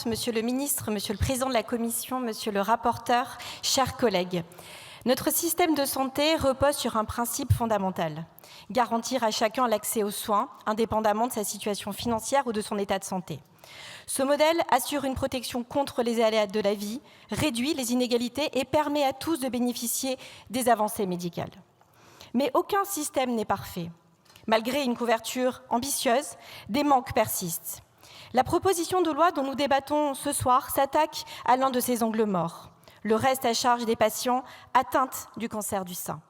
Monsieur le ministre, Monsieur le Président de la Commission, Monsieur le rapporteur, chers collègues, notre système de santé repose sur un principe fondamental, garantir à chacun l'accès aux soins, indépendamment de sa situation financière ou de son état de santé. Ce modèle assure une protection contre les aléas de la vie, réduit les inégalités et permet à tous de bénéficier des avancées médicales. Mais aucun système n'est parfait. Malgré une couverture ambitieuse, des manques persistent. La proposition de loi dont nous débattons ce soir s'attaque à l'un de ces angles morts, le reste à charge des patients atteints du cancer du sein.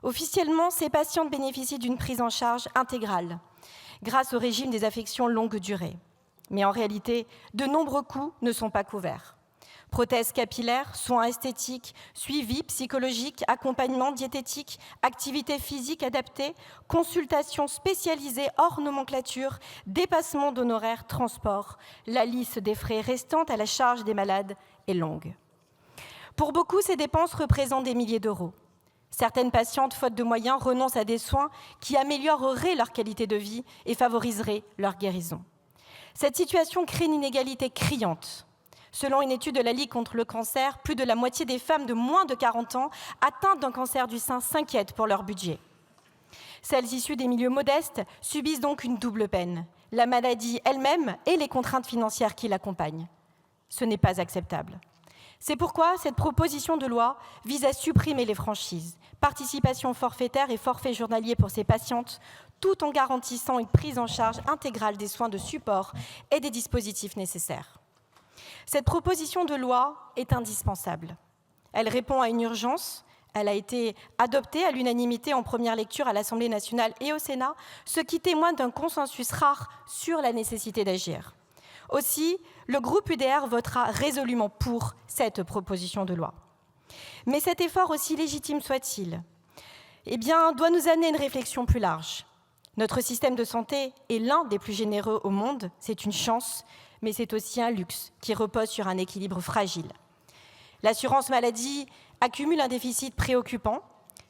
Officiellement, ces patientes bénéficient d'une prise en charge intégrale grâce au régime des affections longue durée. Mais en réalité, de nombreux coûts ne sont pas couverts. Prothèses capillaires, soins esthétiques, suivi psychologique, accompagnement diététique, activités physiques adaptées, consultations spécialisées hors nomenclature, dépassement d'honoraires, transport. La liste des frais restant à la charge des malades est longue. Pour beaucoup, ces dépenses représentent des milliers d'euros. Certaines patientes, faute de moyens, renoncent à des soins qui amélioreraient leur qualité de vie et favoriseraient leur guérison. Cette situation crée une inégalité criante. Selon une étude de la Ligue contre le cancer, plus de la moitié des femmes de moins de 40 ans atteintes d'un cancer du sein s'inquiètent pour leur budget. Celles issues des milieux modestes subissent donc une double peine, la maladie elle-même et les contraintes financières qui l'accompagnent. Ce n'est pas acceptable. C'est pourquoi cette proposition de loi vise à supprimer les franchises, participation forfaitaire et forfait journalier pour ces patientes, tout en garantissant une prise en charge intégrale des soins de support et des dispositifs nécessaires. Cette proposition de loi est indispensable. Elle répond à une urgence. Elle a été adoptée à l'unanimité en première lecture à l'Assemblée nationale et au Sénat, ce qui témoigne d'un consensus rare sur la nécessité d'agir. Aussi, le groupe UDR votera résolument pour cette proposition de loi. Mais cet effort, aussi légitime soit-il, doit nous amener à une réflexion plus large. Notre système de santé est l'un des plus généreux au monde, c'est une chance, mais c'est aussi un luxe qui repose sur un équilibre fragile. L'assurance maladie accumule un déficit préoccupant.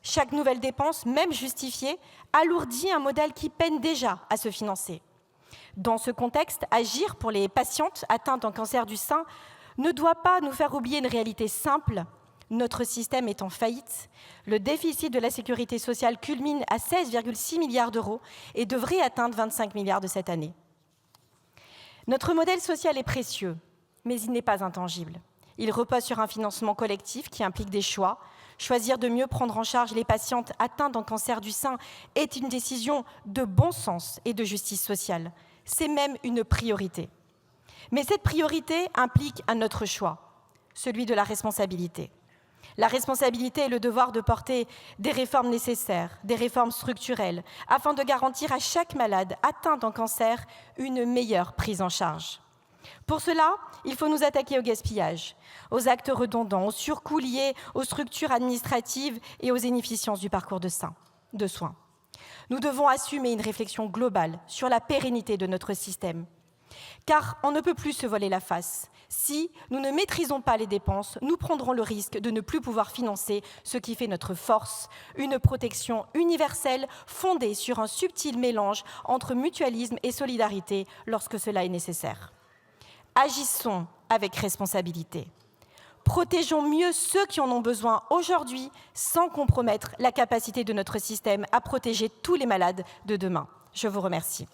Chaque nouvelle dépense, même justifiée, alourdit un modèle qui peine déjà à se financer. Dans ce contexte, agir pour les patientes atteintes d'un cancer du sein ne doit pas nous faire oublier une réalité simple. Notre système est en faillite. Le déficit de la sécurité sociale culmine à 16,6 milliards d'euros et devrait atteindre 25 milliards de cette année. Notre modèle social est précieux, mais il n'est pas intangible. Il repose sur un financement collectif qui implique des choix. Choisir de mieux prendre en charge les patientes atteintes d'un cancer du sein est une décision de bon sens et de justice sociale. C'est même une priorité. Mais cette priorité implique un autre choix, celui de la responsabilité. La responsabilité est le devoir de porter des réformes nécessaires, des réformes structurelles, afin de garantir à chaque malade atteint d'un cancer une meilleure prise en charge. Pour cela, il faut nous attaquer au gaspillage, aux actes redondants, aux surcoûts liés aux structures administratives et aux inefficiences du parcours de soins. Nous devons assumer une réflexion globale sur la pérennité de notre système. Car on ne peut plus se voiler la face. Si nous ne maîtrisons pas les dépenses, nous prendrons le risque de ne plus pouvoir financer ce qui fait notre force, une protection universelle fondée sur un subtil mélange entre mutualisme et solidarité lorsque cela est nécessaire. Agissons avec responsabilité. Protégeons mieux ceux qui en ont besoin aujourd'hui sans compromettre la capacité de notre système à protéger tous les malades de demain. Je vous remercie.